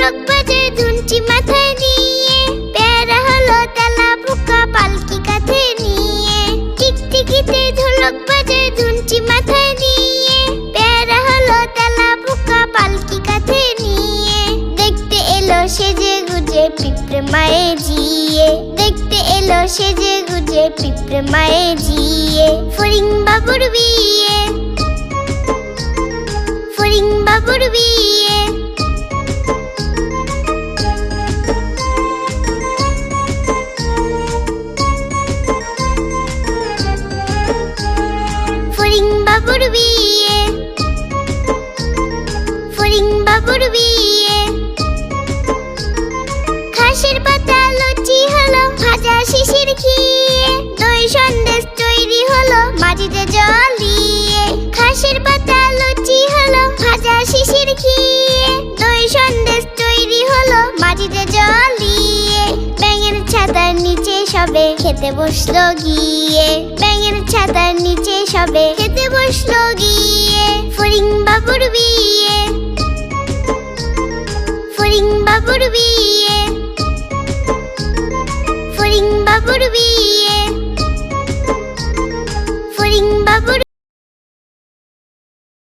ঢোলক বাজে ধুনচি মাথায় নিয়ে, পেয়ারা হলো তেলা পোকা পালকি কাঁধে নিয়ে। টিকটিকিতে ঢোলক বাজে ধুনচি মাথায় নিয়ে, পেয়ারা হলো তেলা পোকা পালকি কাঁধে নিয়ে। দেখতে এলো সেজে গুজে পিঁপড়ে মায়ে জিয়ে, দেখতে এলো সেজে গুজে পিঁপড়ে মায়ে জিয়ে। ফড়িং বাবুর বিয়ে, ফড়িং বাবুর বিয়ে। ফড়িং বাবুর বিয়ে, ফড়িং বাবুর বিয়ে। ঘাসের পাতা লুচি হলো ভাজা শিশির খেয়ে, দই সন্দেশ তৈরি হলো মাটিতে জল দিয়ে। ঘাসের পাতা লুচি হলো ভাজা শিশির খেয়ে, দই সন্দেশ তৈরি হলো মাটিতে জল দিয়ে। ব্যাঙের ছাতার নিচে সবে খেতে বসলো গিয়ে, ব্যাঙের ছাতার নিচে সবে খেতে বসলো গিয়ে। ফড়িং বাবুর বিয়ে, ফড়িং বাবুর বিয়ে, ফড়িং বাবুর বিয়ে।